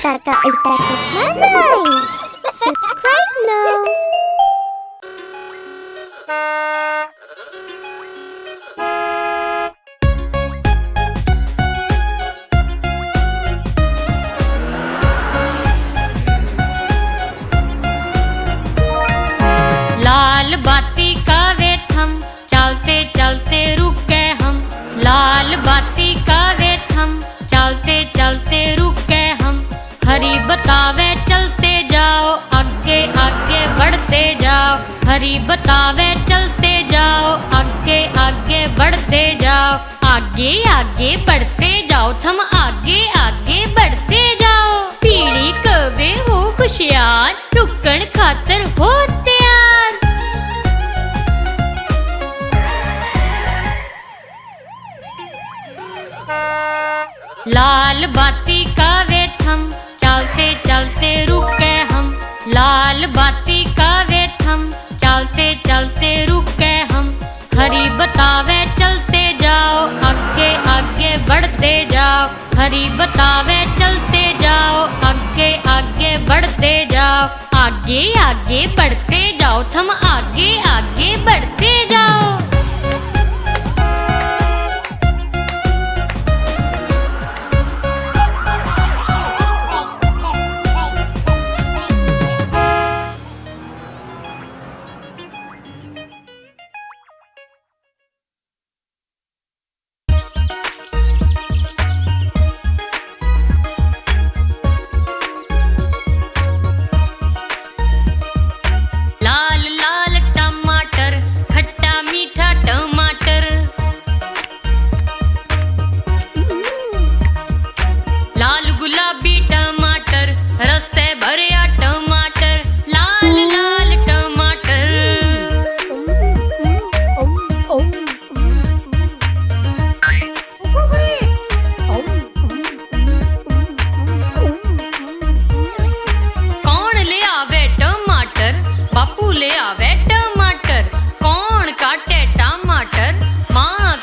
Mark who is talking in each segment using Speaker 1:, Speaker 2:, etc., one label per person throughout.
Speaker 1: अवतार का उल्टा चश्मा राइम्स। Subscribe now.
Speaker 2: लाल बाती का वेट हम चलते चलते रुक गए हम। लाल बाती का वेट हम चलते चलते रुक गए हम। हरी बतावे चलते जाओ, आगे आगे बढ़ते जाओ। हरी बतावे चलते जाओ, आगे आगे बढ़ते जाओ। आगे आगे बढ़ते जाओ, थम आगे आगे बढ़ते जाओ। पीढ़ी कवे हो होशियार, रुकन खातर हो तैयार। लाल बाती का वेट हम चलते चलते रुक गए हम। लाल बाती का वेट हम चलते चलते रुक गए हम। हरी बतावे चलते जाओ, आगे आगे बढ़ते जाओ। हरी बतावे चलते जाओ, आगे आगे बढ़ते जाओ। आगे आगे बढ़ते जाओ, थम आगे आगे बढ़ते जाओ।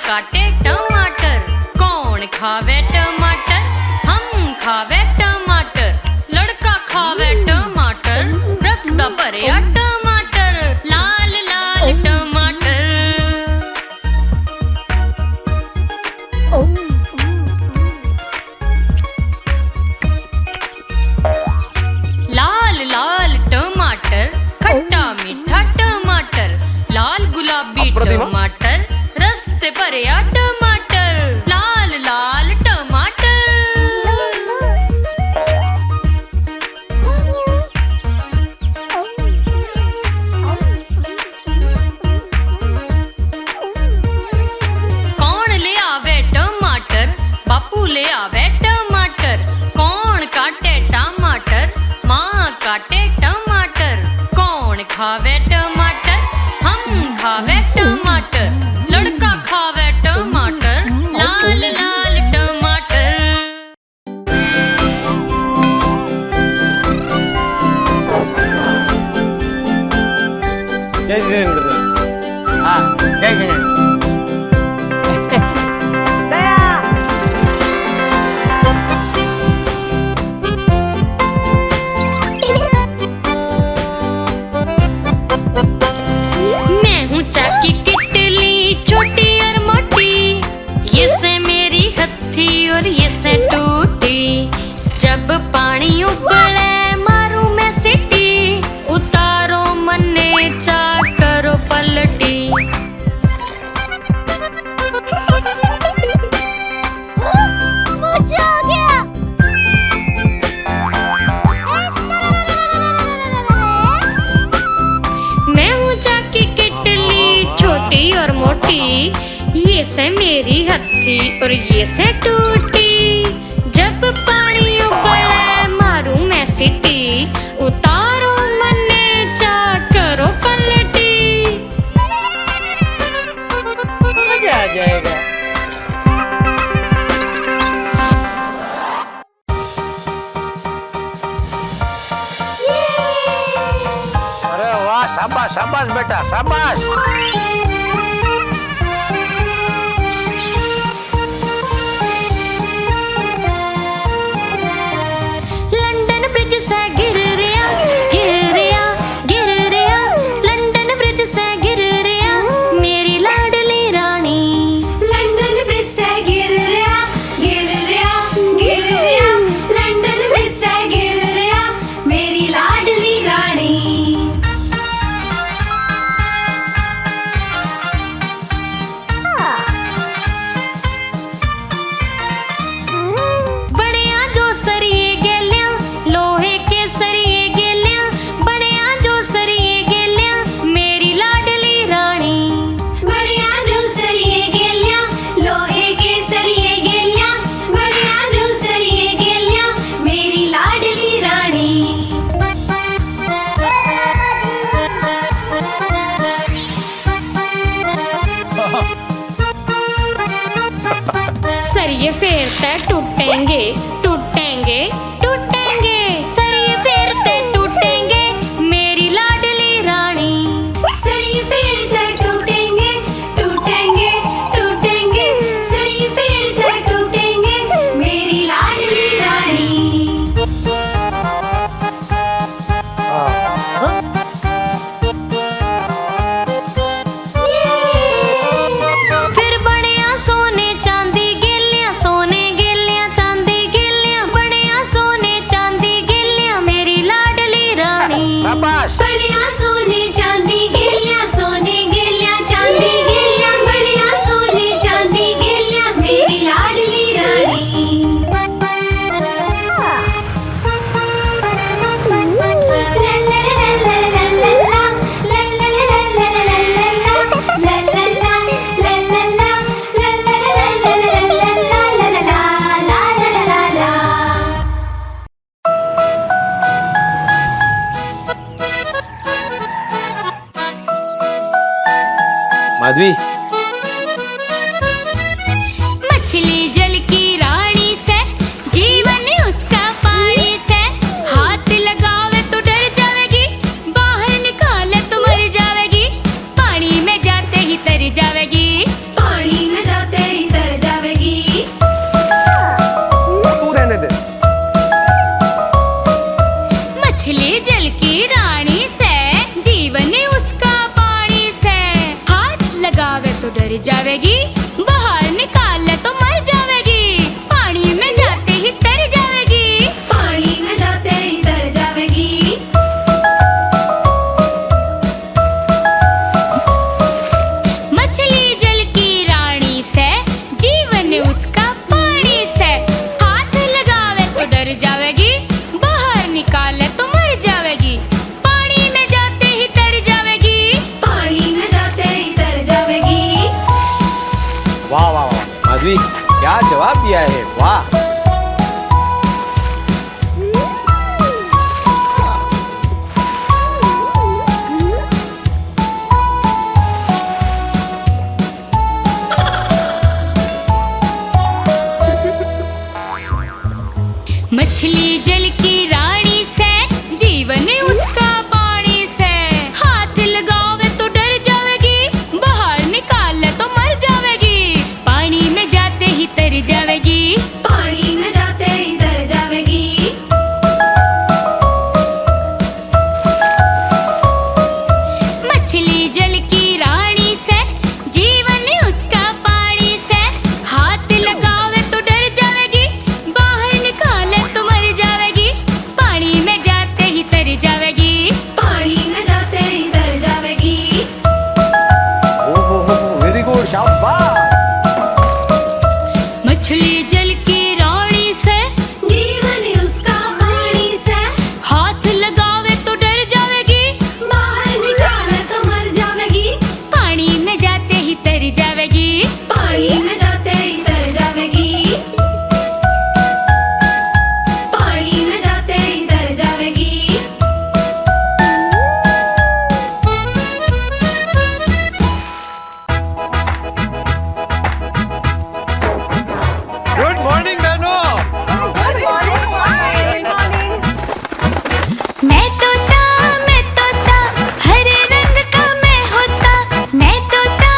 Speaker 2: काटे टमाटर, कौन खावे टमाटर? हम खावे टमाटर। लड़का खावे टमाटर, रसदा भरिया टमाटर। लाल लाल टमाटर। लाल लाल टमाटर, खट्टा मीठा टमाटर। लाल गुलाबी टमाटर, रस्ते भरिया टमाटर। लाल लाल टमाटर। कौन ले आवे टमाटर? बापू ले आवे टमाटर। कौन काटे टमाटर? माँ काटे टमाटर। कौन खावे टमाटर? हम खावे टमाटर। लड़का खावे टमाटर, लाल लाल टमाटर।
Speaker 3: जय जिनेंद्र। हाँ, जय जिनेंद्र।
Speaker 2: मैं हूँ चाकी किटली, छोटी और मोटी। ये से मेरी हथी और ये से टूटी। जब पानी उबले मारू मैं सीटी। उतारो मन्ने चा करो पलटी।
Speaker 1: मजा आ गया।
Speaker 2: मैं हूँ चाकी किटली, छोटी और मोटी। ये से मेरी हथी और ये से टूटी। जब पानी उबले मारू मैं सीटी। उतारो मन्ने चा करो पलटी।
Speaker 3: मजा आ जाएगा। अरे वाह, शाबाश शाबाश बेटा, शाबाश।
Speaker 2: सरिये फेरते टूटेंगे टूटेंगे टूटेंगे, सरिये फेरते टूटेंगे मेरी लाडली रानी।
Speaker 1: सरिये फेरते टूटेंगे टूटेंगे टूटेंगे, सरिये फेरते टूटेंगे मेरी लाडली रानी।
Speaker 2: फिर बड़िया सोने चांदी गेलियां, सोने गेलियां चांदी गेलियां, बड़िया सोने चांदी गेलियां मेरी लाडली रानी।
Speaker 3: शाबाश
Speaker 1: बढ़िया सोने चांदी गेलियां, सोने गेलियां चांदी गेलियां, बढ़िया सोने चांदी गेलियां मेरी लाडली रानी।
Speaker 3: माधवी
Speaker 2: मछली जल की रानी से, जीवन उसका पानी से, हाथ लगावे तो डर जावेगी, बाहर निकाले तो मर जावेगी, पानी में जाते ही तर जावेगी,
Speaker 1: पानी में जाते ही तर जावेगी।
Speaker 3: तू रहने दे।
Speaker 2: मछली जल की रानी से, जीवन उसका पानी से, हाथ लगावे तो डर जावेगी, बाहर निकाले तो मर जावेगी, पानी में जाते ही तर जावेगी,
Speaker 1: पानी में जाते ही तर जावेगी।
Speaker 2: मछली जल की रानी से, जीवन उसका पानी से, हाथ लगावे तो डर जावेगी, बाहर निकाले तो मर जावेगी, पानी में जाते ही तर जावेगी,
Speaker 1: पानी में जाते ही तर जावेगी।
Speaker 3: वाह वाह वाह माधवी, क्या जवाब दिया है, वाह।
Speaker 2: मछली जल की रानी से, जीवन उसका पानी से, हाथ लगावे तो डर जावेगी, बाहर निकाले तो मर जावेगी, पानी में जाते ही तर जावेगी,
Speaker 1: पानी में जाते ही तर जावेगी।
Speaker 2: मछली जल की रानी से, जीवन उसका पानी से, हाथ लगावे तो डर जावेगी, बाहर निकाले तो मर जावेगी, पानी में जाते ही तर जावेगी,
Speaker 1: पानी में जाते ही तर जावेगी।
Speaker 3: ओ वेरी गुड, शाबाश।
Speaker 2: मछली जल की रानी से,
Speaker 1: जीवन उसका पानी से,
Speaker 2: हाथ लगावे तो डर जावेगी,
Speaker 1: बाहर निकाले तो मर जावेगी,
Speaker 2: पानी में जाते ही तर जावेगी,
Speaker 1: पानी में जाते ही तर जावेगी। पानी में जाते ही तर जावेगी।
Speaker 3: गुड मॉर्निंग बहनों।
Speaker 2: मैं तोता हरे रंग का मैं होता, मैं तोता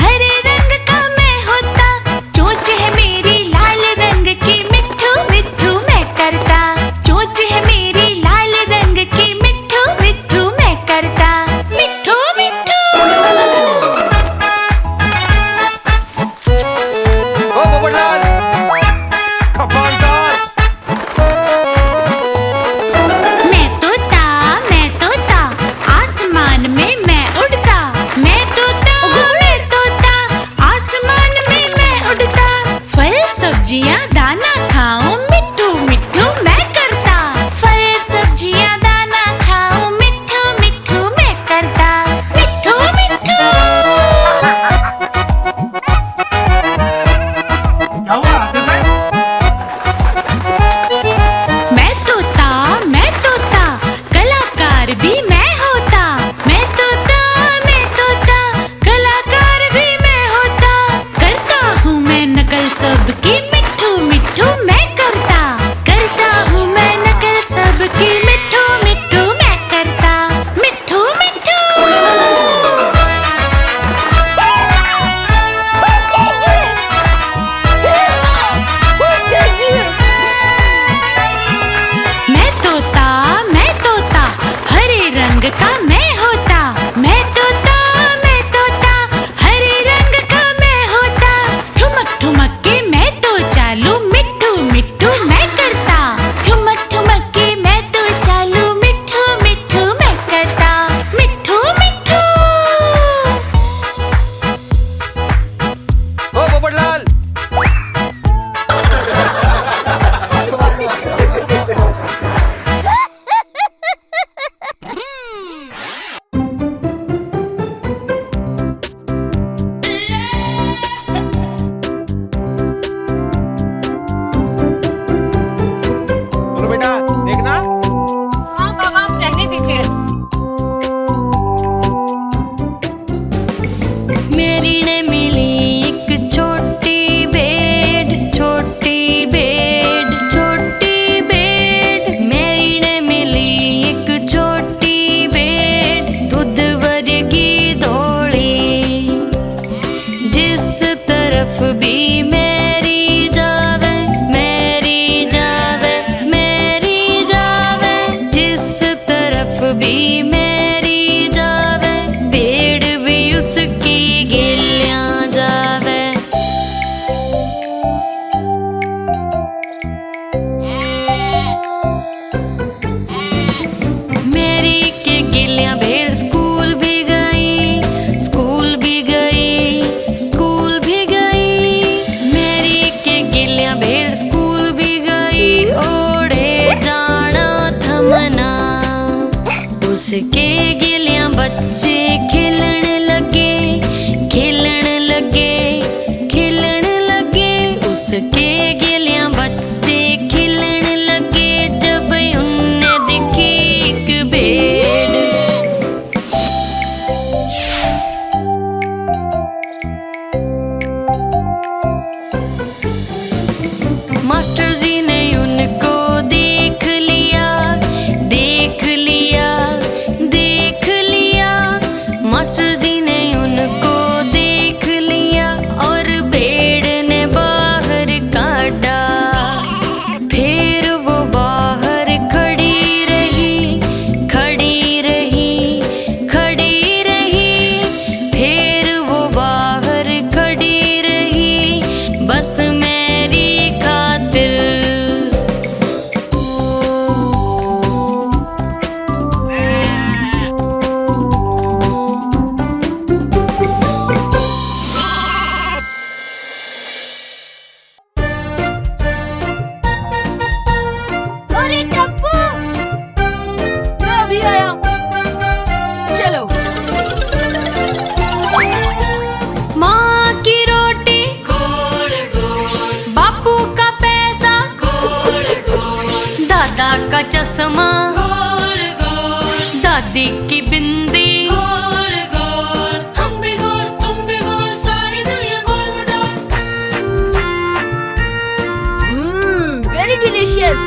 Speaker 2: हरे रंग का मैं होता, चोंच है मेरी लाल रंग की, मिट्ठू मिट्ठू मैं करता, चोंच है मेरी लाल रंग की, मिट्ठू मिट्ठू मैं करता, मिट्ठू मिट्ठू।
Speaker 3: ओ पोपटलाल, कमांडर।
Speaker 2: मैं तोता आसमान में मैं उड़ता, मैं तोता आसमान में मैं उड़ता, फल सब्जियां दाना खाऊं, मिट्ठू मिट्ठू मैं करता, फल सब्जियां दाना खाऊं, मिट्ठू मिट्ठू मैं करता, मिट्ठू मिट्ठू। मैं तोता कलाकार भी मैं होता, मैं तोता कलाकार भी मैं होता, करता हूँ मैं उसके गिलियां बच्चे खेलन लगे, खेलन लगे, खेलन लगे। उसके गिलियां बच्चे खेलन लगे, जब उनने देखी एक भेड़। मास्टर जी ने उनको देख लिया, देख लिया, देख लिया। मास्टर जी ने उनको देख लिया और भेड़ ने बाहर काटा। फिर वो बाहर खड़ी रही, खड़ी रही, खड़ी रही। फिर वो बाहर खड़ी रही, बस मेरी खातिर।
Speaker 4: अरे टप्पू, मैं अभी आया। चलो।
Speaker 2: माँ की रोटी गोल गोल, बापू का पैसा गोल गोल, दादा का चश्मा गोल गोल, दादी की बिंदी गोल गोल। हम भी गोल, तुम भी गोल, सारी दुनिया गोल गोल।
Speaker 4: Very delicious.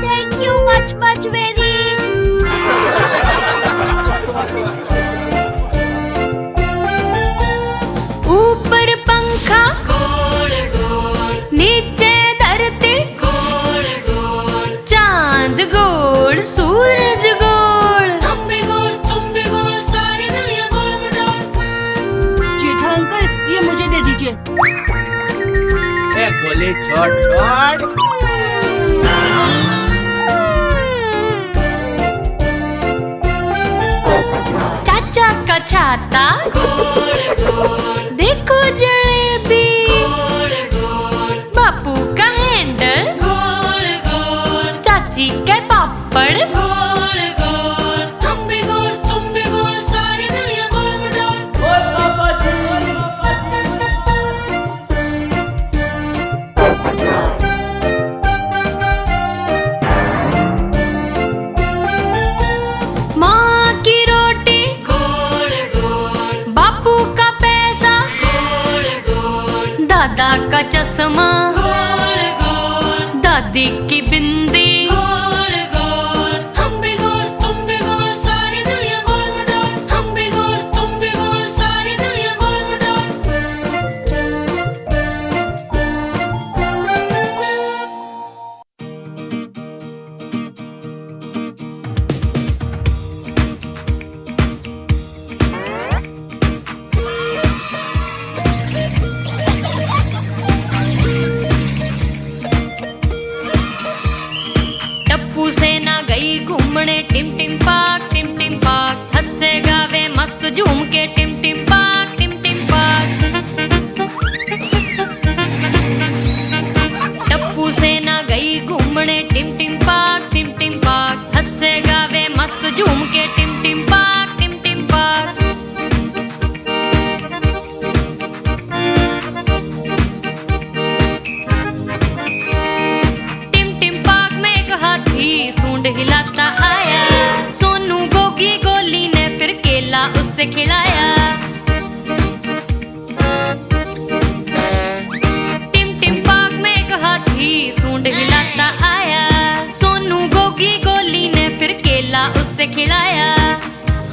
Speaker 4: Thank you much much very.
Speaker 2: ऊपर पंखा गोल गोल, नीचे धरती गोल गोल, चांद गोल, सूरज गोल। हम भी गोल, तुम भी गोल, सारी दुनिया गोल गोल।
Speaker 4: जेठा अंकल, ये मुझे दे दीजिए।
Speaker 3: ए गोली छोड़ छोड़।
Speaker 2: चाचा का छाता गोल गोल, देखो जलेबी गोल गोल, बापू का हैंडल गोल गोल, चाची के पापड़ गोल गोल। हम भी गोल, तुम भी गोल, सारी दुनिया गोल गोल। माँ की रोटी गोल गोल, बापू का पैसा गोल गोल, दादा का चश्मा गोल गोल, दादी की बिंदी गोल गोल। हम भी गोल, तुम भी गोल, सारी दुनिया गोल गोल। हम भी गोल, तुम भी गोल, सारी दुनिया गोल गोल। टप्पू सेना गई घूमने टिम टिम पाक, टिम टिम पाक। हंसे गावे मस्त झूम के टिम टिम पाक, टिम टिम पाक। टप्पू सेना गई घूमने टिम टिम पाक, टिम टिम पाक। हंसे गावे मस्त झूम के टिम टिम पाक, टिम टिम पाक। टिम टिम पाक में एक हाथी सूंड हिलाता आया। सोनू गोगी गोली ने फिर केला उससे खिलाया। टिम टिम पाक में एक हाथी सूंड हिलाता आया। सोनू गोगी गोली ने फिर केला उससे खिलाया।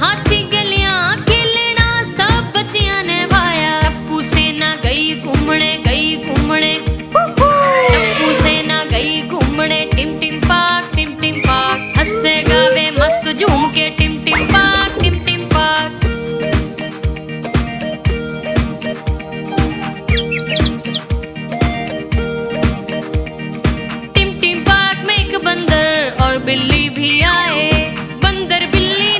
Speaker 2: हाथी गलियां खेलना सब बच्चियां ने भाया। टप्पू सेना गई घूमने, गई घूमने। टप्पू सेना गई घूमने टिम टिम पाक, टिम टिम पाक। हंसे गावे मस्त झूम के टिम टिम पाक, टिम टिम पाक। टिम टिम पाक में एक बंदर और बिल्ली भी आए। बंदर बिल्ली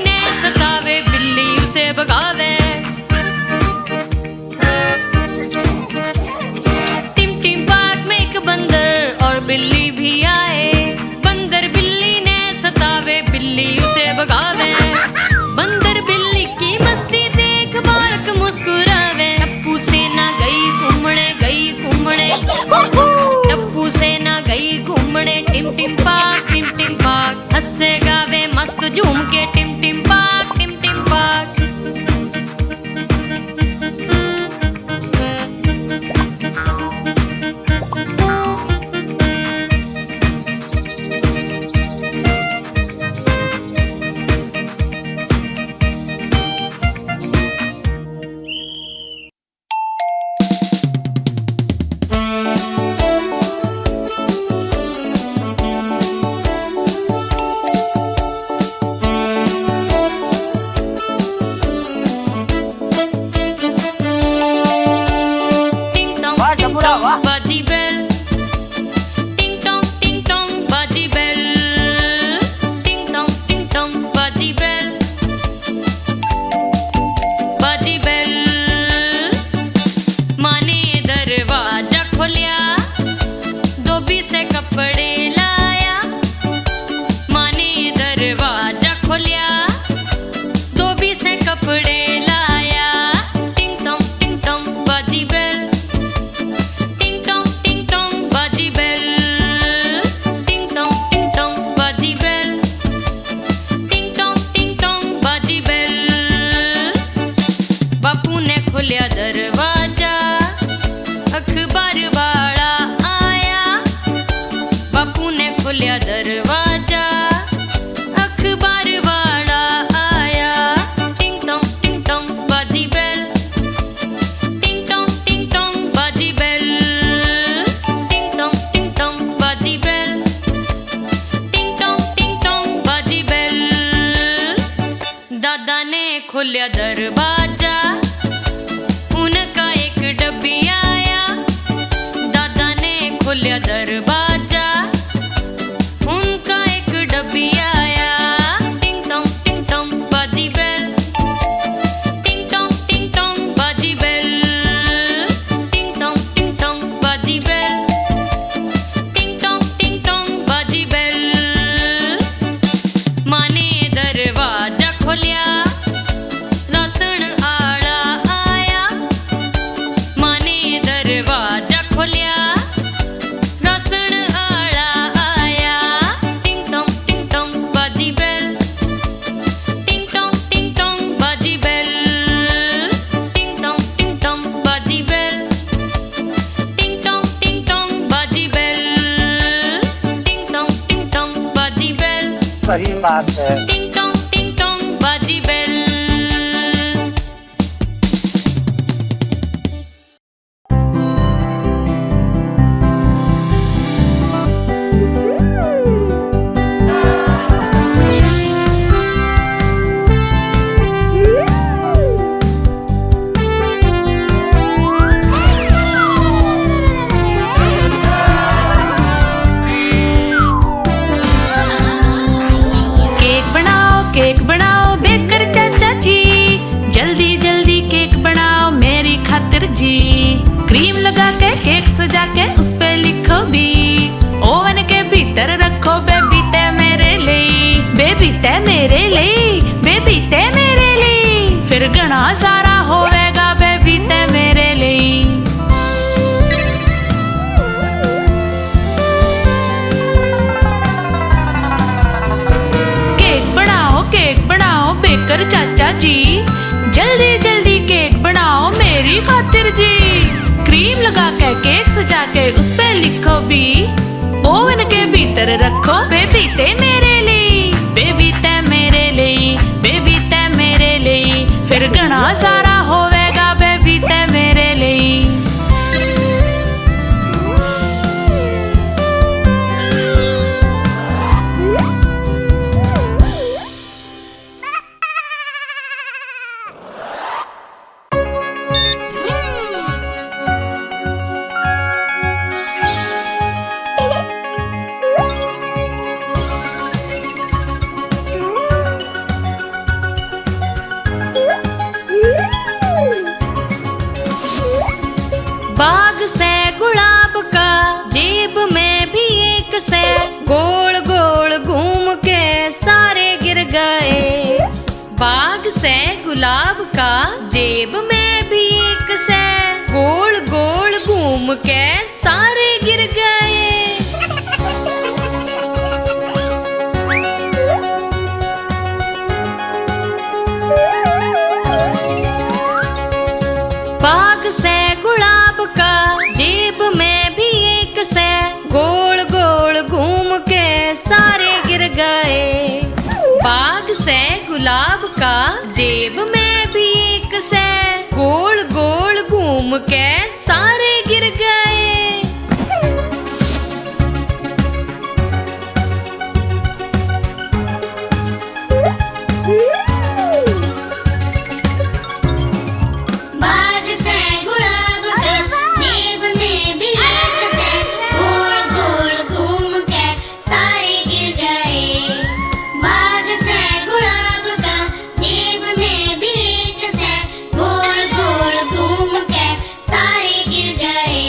Speaker 2: टिम टिम पाक हंसे गावे मस्त झूम के टिम टिम पाक बाजी बेल टिंग टोंग बाजी बेल टिंग टोंग बाजी बेल माँ ने दरवाजा खोलिया धोबी से कपड़े लाया माँ ने दरवाजा खोलिया धोबी से कपड़े लाया टिंग टोंग बाजी बेल खोलिया दरवाजा अखबार वाला आया बापू ने खोलिया दरवाजा अखबार वाला आया टिंग टोंग बाजी बेल टिंग टोंग बाजी बेल टिंग टोंग बाजी बेल टिंग टोंग बाजी बेल दादा ने खोलिया दरवाजा उनका एक डब्बी आया दादा ने खोलिया दरवाजा उनका एक डब्बी आया टिंग टोंग बाजी बेल टिंग टोंग बाजी बेल टिंग टोंग बाजी बेल टिंग टोंग बाजी बेल माँ ने दरवाजा खोलिया राशन आड़ा दरवाजा खोलिया राशन आड़ा आया टिंग टोंग बाजी बेल टिंग टोंग बाजी बेल टिंग टोंग बाजी बेल टिंग टोंग बाजी बेल टिंग टोंग बाजी बेल
Speaker 5: सही बात है
Speaker 2: टिंग टोंग बाजी बेल
Speaker 6: केक बनाओ बेकर चाचा जी जल्दी जल्दी केक बनाओ मेरी खातिर जी क्रीम लगा के केक सजा के उस पे लिखो भी ओवन के भीतर रखो बेबी ते मेरे लिए बेबी ते मेरे लिए बेबी ते मेरे लिए फिर घना सारा होवेगा बेबी ते मेरे लिए केक बनाओ बेकर चाचा जी जल्दी जल्दी केक बनाओ मेरी खातिर जी क्रीम लगा के केक सजा के उस पे लिखो भी ओवन के भीतर रखो बेबी ते मेरे लिए बेबी ते मेरे लिए बेबी ते मेरे लिए फिर घना सारा होवेगा बेबी ते मेरे लिए
Speaker 2: बाग से गुलाब का जेब में भी एक से गोल गोल घूम के सारे गिर गए बाग से गुलाब का जेब में भी एक से गोल गोल घूम के सारे गिर गए जेब में भी एक से, गोल गोल घूम के सारे गिर गए।
Speaker 1: बाग से गुलाब का जेब में भी एक से, गोल गोल घूम के सारे गिर गए। बाग से गुलाब का जेब में भी एक से, गोल गोल घूम के सारे गिर गए।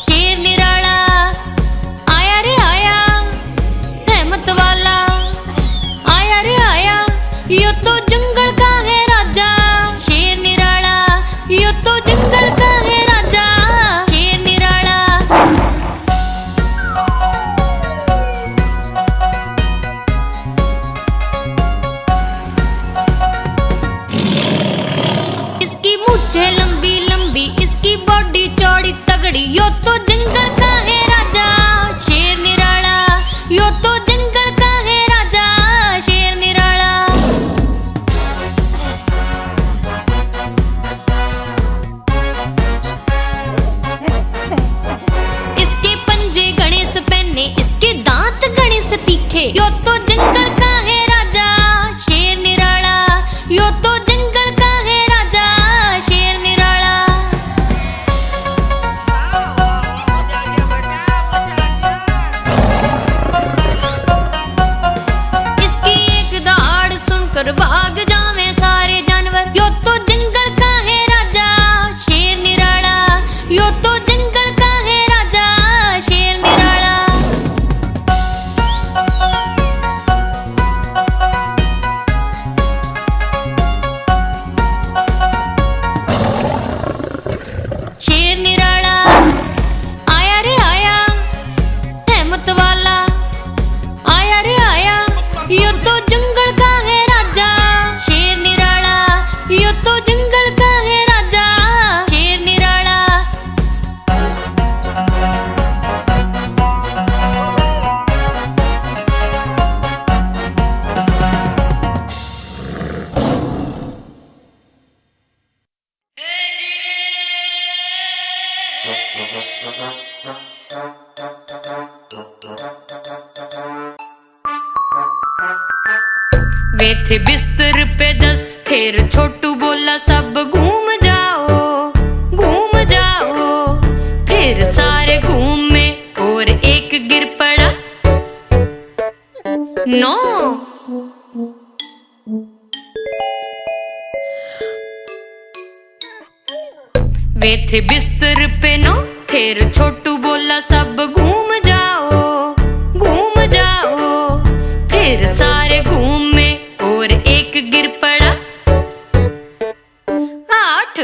Speaker 2: शेर निराला आया रे आया, हिम्मत वाला आया रे आया, यो तो जंगल का है राजा। शेर निराला यो तो जंगल का है राजा। शेर निराला इसकी मूछें लंबी लंबी, इसकी बॉडी चौड़ी तगड़ी, यो तो जंगल का है राजा। शेर निराला यो तो जंगल का है राजा। शेर निराला इसके पंजे घने से पहने, इसके दांत घने से तीखे, यो तो जंगल का है राजा। शेर निराला यो तो जंगल का है राजा। शेर निराला इसकी एक दहाड़ सुनकर भाग जावे सारे जानवर, यो तो जंगल का है राजा। शेर निराला यो तो जंगल का है राजा। शेर निराला शेर निराला आया रे आया, हिम्मत वाला आया रे आया, यो तो जंगल का है राजा। शेर निराला यो तो जंगल का है राजा। शेर निराला वे थे बिस्तर पे 10, फिर छोटू बोला सब घूम जाओ घूम जाओ। फिर सारे घूमे और एक गिर पड़ा। 9 वे थे बिस्तर पे 9, फिर छोटू बोला सब घूम जाओ घूम जाओ। फिर सारे घूमे और एक गिर पड़ा। 8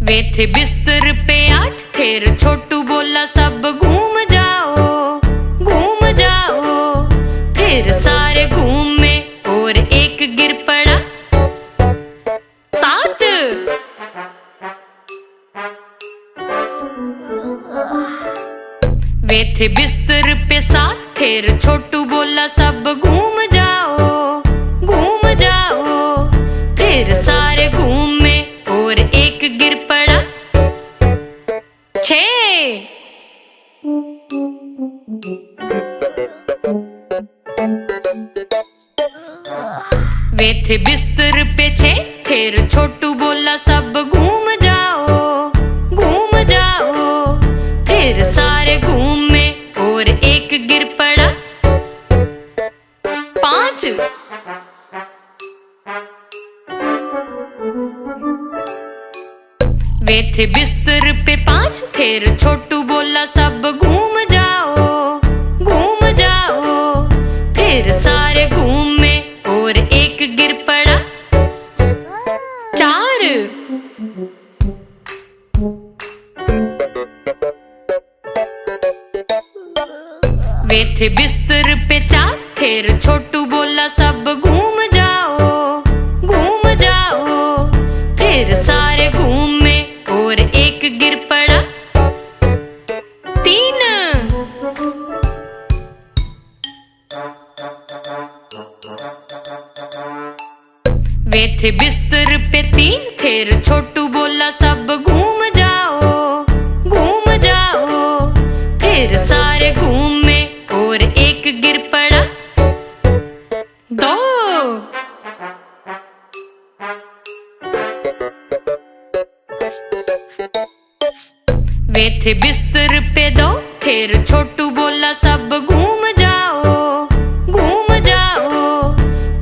Speaker 2: वे थे बिस्तर पे 8, फिर छोटू बोला सब घूम जाओ घूम जाओ। फिर सारे घूमे और एक गिर पड़ा। 7 वे थे बिस्तर पे 7, फिर छोटू बोला सब घूम जाओ घूम जाओ। फिर सारे घूमे और एक गिर पड़ा। 6 वे थे बिस्तर पे 6, फिर छोटू बोला सब घूम जाओ घूम जाओ। फिर सारे घूमे और एक गिर पड़ा। 5 वे थे बिस्तर पे 5, फिर छोटू बोला सब घूम जाओ घूम जाओ। फिर सारे घूमे और एक गिर पड़ा। 4 थे बिस्तर पे चार, फिर छोटू बोला सब घूम जाओ, घूम जाओ। फिर सारे घूमे और एक गिर पड़ा। 3 वे थे बिस्तर पे 3, फिर छोटू बोला सब घूम जाओ, घूम जाओ। फिर सारे घूमे और एक गिर पड़ा। 2 वे थे बिस्तर पे 2, फिर छोटू बोला सब घूम जाओ, घूम जाओ।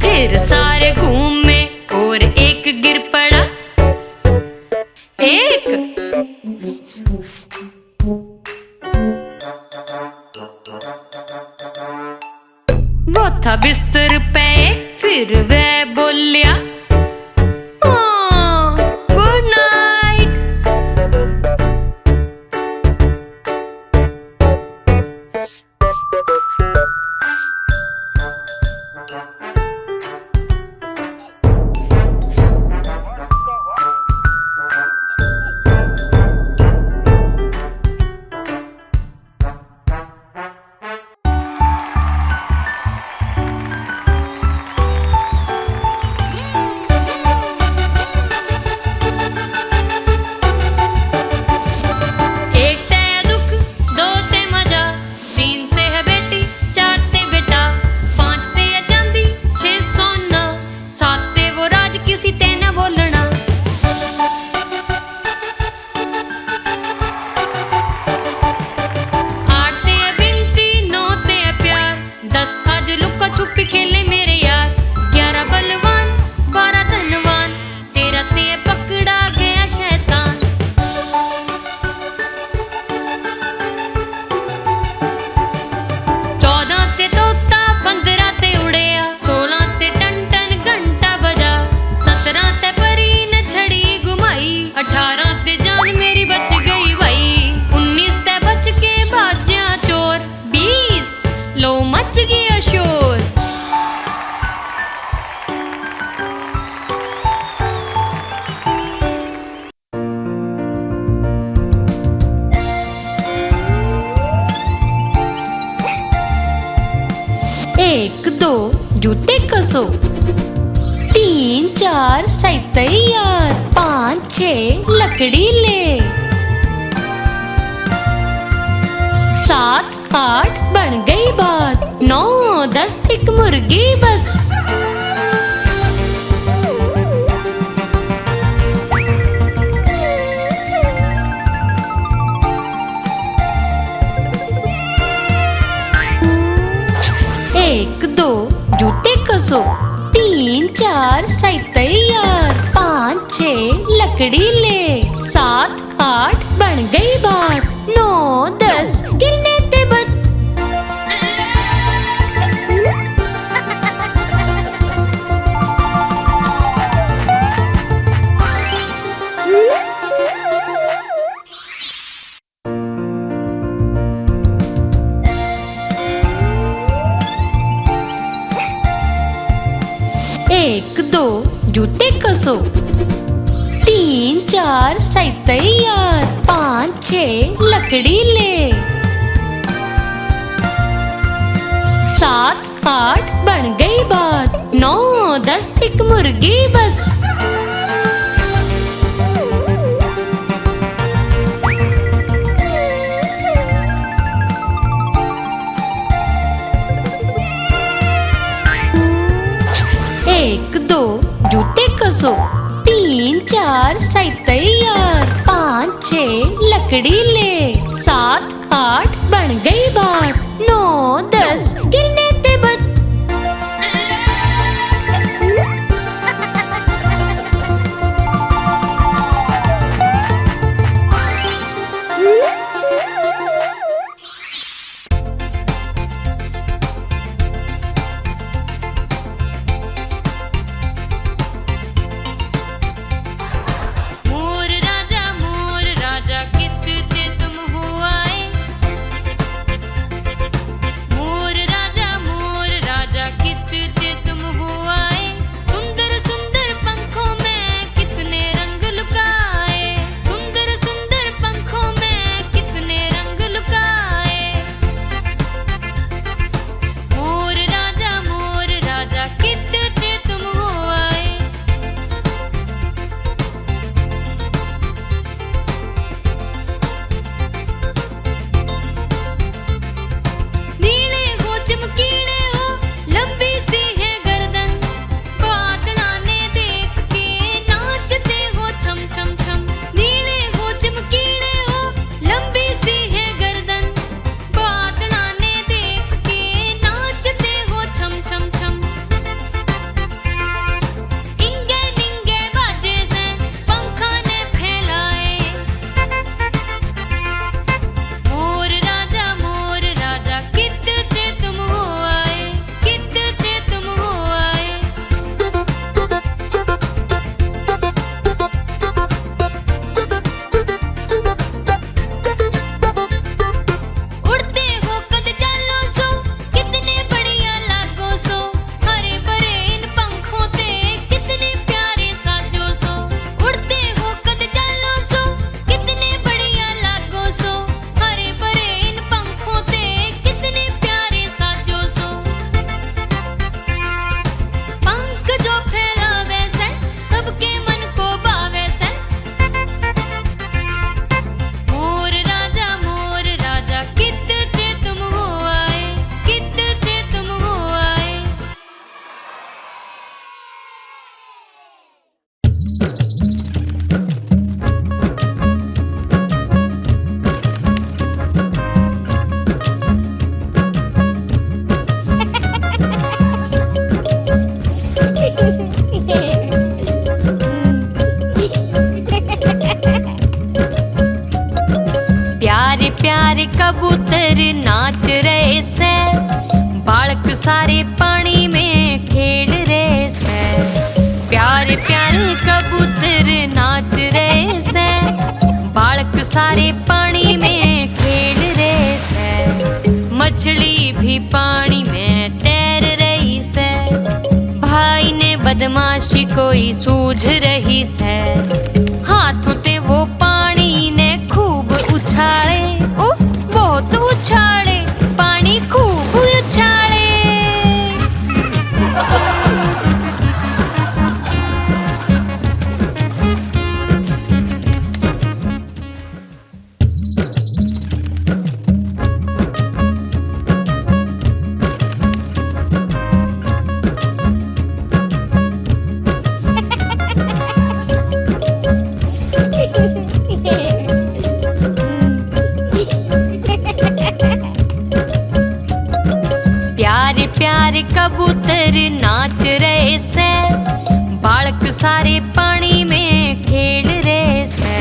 Speaker 2: फिर सारे घूमे और एक गिर पड़ा। 1 वो था बिस्तर पे एक, फिर वह बोलिया गुड नाइट। जूते कसो। 3 4 सही तैयार। 5 6 लकड़ी ले। 7 8 बन गई बात। 9 10 एक मुर्गी बस। जूते कसो। 3 4 सही तैयार। 5 6 लकड़ी ले। 7 8 बन गई बात। 9 10 गिरने ते बच। जूते कसो। 3 4 सही तैयार। 5 6 लकड़ी ले। 7 8 बन गई बात। 9 10 एक मुर्गी बस। जूते कसो। 3 4 सही तैयार। 5 6 लकड़ी ले। 7 8 बन गई बात। 9 10 गिरने ते बच। मोर सारे पानी में खेल रहे से, प्यारे प्यारे कबूतर नाच रहे से, बालक सारे पानी में खेल रहे से, मछली भी पानी में तैर रही से, भाई ने बदमाशी कोई सूझ रही से, हाथों ते वो पानी ने खूब उछाले, उफ बहुत उछाले, पानी खूब उछाले। प्यारे प्यारे कबूतर नाच रहे से, बालक सारे पानी में खेल रहे से,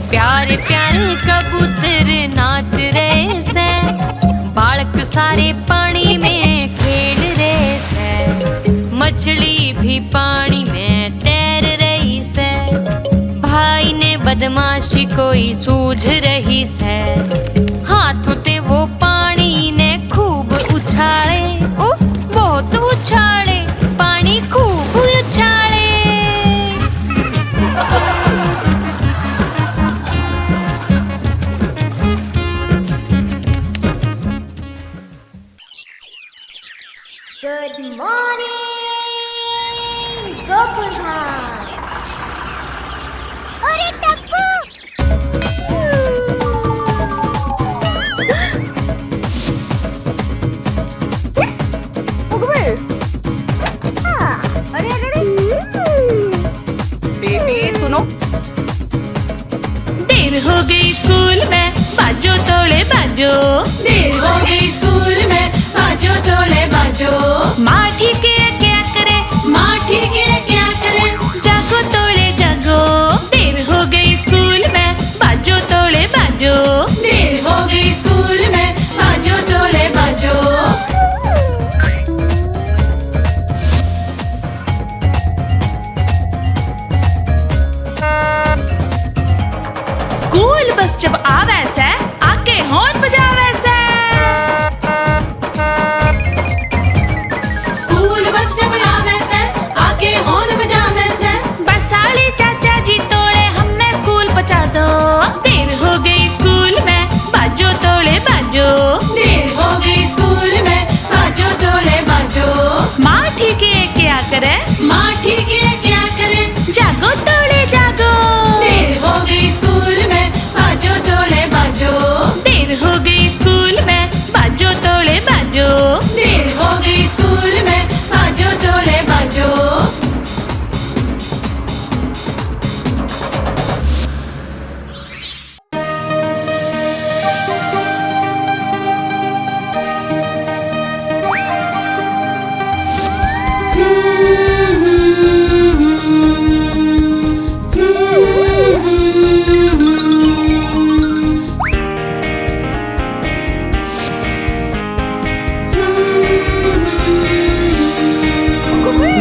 Speaker 2: प्यारे प्यारे कबूतर नाच रहे से, बालक सारे पानी में खेल रहे से, मछली भी पानी में तैर रही से, भाई ने बदमाशी कोई सूझ रही से, हाथों ते वो पानी ने खूब उछाले, उफ बहुत उछाले, पानी खूब उछाले।
Speaker 1: गुड मॉर्निंग गोकुल घाट। अरे टप्पू,
Speaker 5: अरे अरे बेबी सुनो,
Speaker 6: देर हो गई स्कूल में, बाजो तोड़े बाजो, देर हो गई स्कूल में, बाजो तोड़े बाजो, माँ ठीक है क्या करे, माँ ठीक है क्या करे, जागो तोड़े जागो, देर हो गई स्कूल में, बाजो तोड़े बाजो, देर हो गई स्कूल में, बाजो तोड़े बाजो। स्कूल बस जब आवे से, आके हॉर्न बजावे से, स्कूल बस जब आवे से, आके हॉर्न बजावे से, बरसाली चाचा जी तोड़े हमने स्कूल पहुंचा दो, देर हो गई स्कूल में, बाजो तोड़े बाजो, देर हो गई स्कूल में, बाजो तोड़े बाजो, माँ ठीक है क्या करे, माँ ठीक है क्या करे, जागो तोड़े जागो, देर हो गई स्कूल में, बाजो तोड़े बाजो, देर हो गई स्कूल में, बाजो तोड़े बाजो, देर हो गई स्कूल में, बाजो तोड़े बाजो।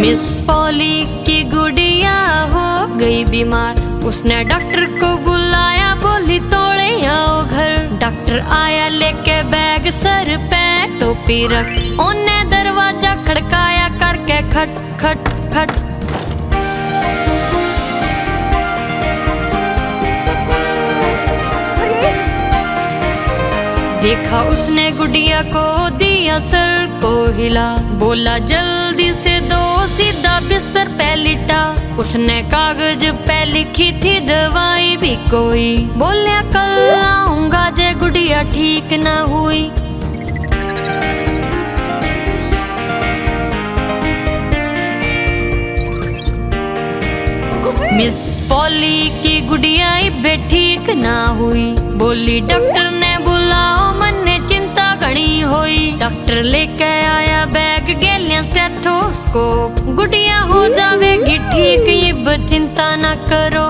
Speaker 2: मिस पॉली की गुड़िया हो गई बीमार, उसने डॉक्टर को बुलाया, बोली तोड़े आओ घर, डॉक्टर आया लेके बैग सर पे टोपी रख, उन्ने दरवाजा खड़काया करके खट खट खट, देखा उसने गुड़िया को, दिया सर को हिला, बोला जल्दी से दो, सीधा बिस्तर पे लिटा, उसने कागज पे लिखी थी दवाई भी कोई, बोलिया कल आऊंगा जे गुड़िया ठीक ना हुई। मिस पॉली की गुड़िया बे ठीक ना हुई, बोली डॉक्टर ने बुलाओ, मन ने चिंता घनी हुई, डॉक्टर लेके आया बैग गेलिया स्टेथोस्कोप, गुड़िया हो जावेगी ठीक, ये चिंता ना करो।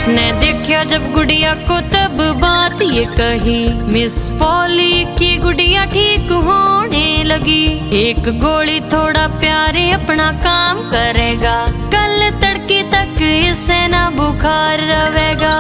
Speaker 2: उसने देखा जब गुड़िया को तब बात ये कही, मिस पॉली की गुड़िया ठीक होने लगी। एक गोली थोड़ा प्यारे अपना काम करेगा, कल तड़के तक इसे ना बुखार रहेगा।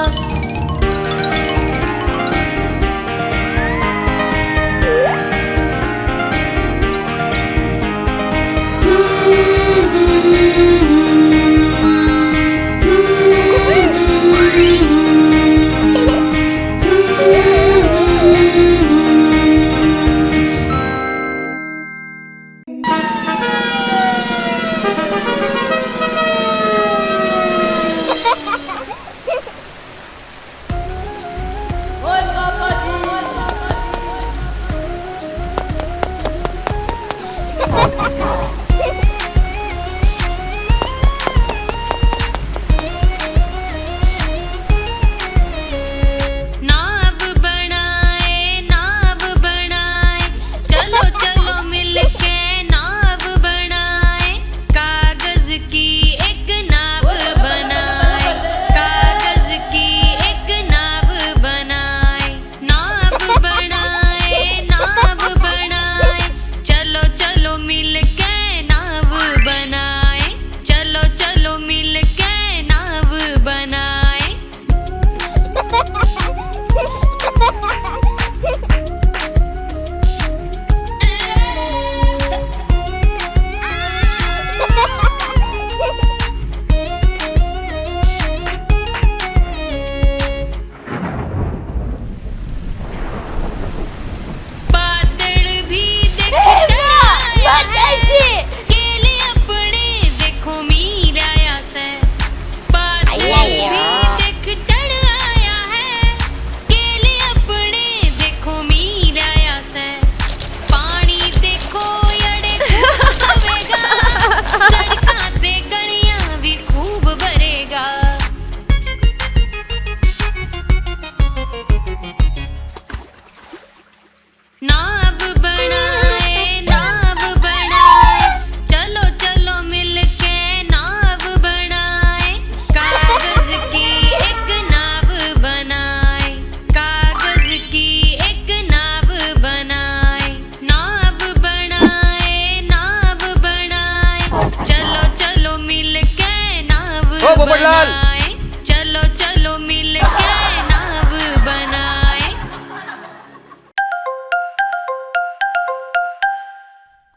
Speaker 2: चलो चलो मिल के नाव बनाए।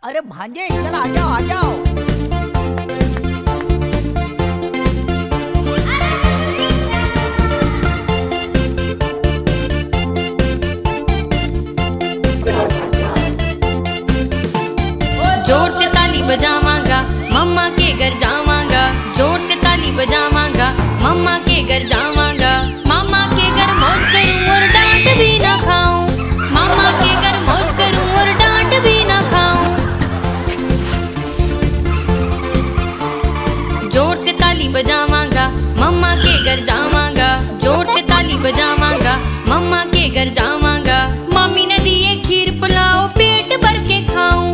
Speaker 5: अरे भांजे चल आ जाओ आ जाओ।
Speaker 2: जोर से ताली बजावांगा मम्मा के घर जावांगा, जोर से ताली बजावांगा मम्मा के घर जावांगा। मामा के घर मौज करूं और डांट भी ना खाऊं, मामा के घर मौज करूं और डांट भी ना खाऊं। जोर से ताली बजावांगा मम्मा के घर जावांगा, जोर से ताली बजावांगा मम्मा के घर जावांगा। मम्मी ने दिए खीर पुलाव पेट भर के खाऊं,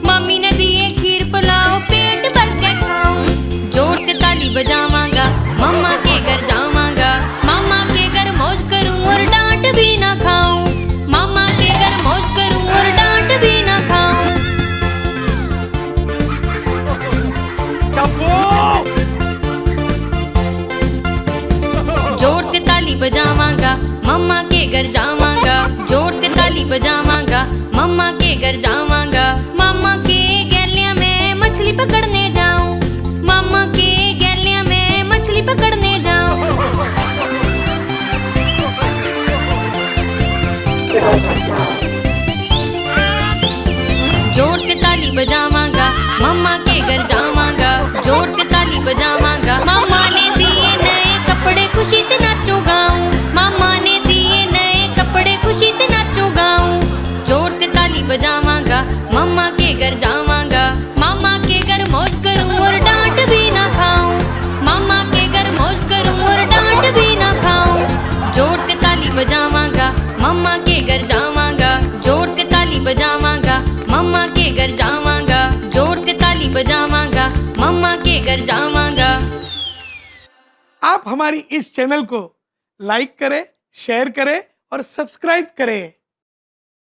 Speaker 2: मम्मी ने दिए खीर पुलाव पेट भर के खाऊं। जोर से ताली बजावांगा मम्मा के घर जावांगा, मामा के घर मौज करूं और डांट भी ना खाऊं, मामा के घर मौज करूं और डांट भी ना खाऊं। जोर से ताली बजावांगा मम्मा के घर जावांगा, जोर से ताली बजावांगा मम्मा के घर जावांगा। मामा के गैलिया में मछली पकड़ने जाऊं, मामा के गैलिया में मछली पकड़ने जाऊं। जोर से ताली बजावांगा मम्मा के घर जावांगा, जोर से ताली बजावांगा। मामा ने दिए नए कपड़े खुशी से नाचो गाऊं, मामा ने दिए नए कपड़े खुशी से नाचो गाऊं। जोर से ताली बजावांगा मम्मा के घर जावांगा, मामा के घर मौज करूं और डांट भी ना खाऊं, मामा के घर मौज करूं और डांट भी ना खाऊं। जोर से ताली बजावांगा मम्मा के घर जावांगा, जोर से ताली बजावांगा मम्मा के घर जावांगा, जोर से ताली बजावांगा मम्मा के घर जावांगा।
Speaker 7: आप हमारी इस चैनल को लाइक करें, शेयर करें और सब्सक्राइब करें।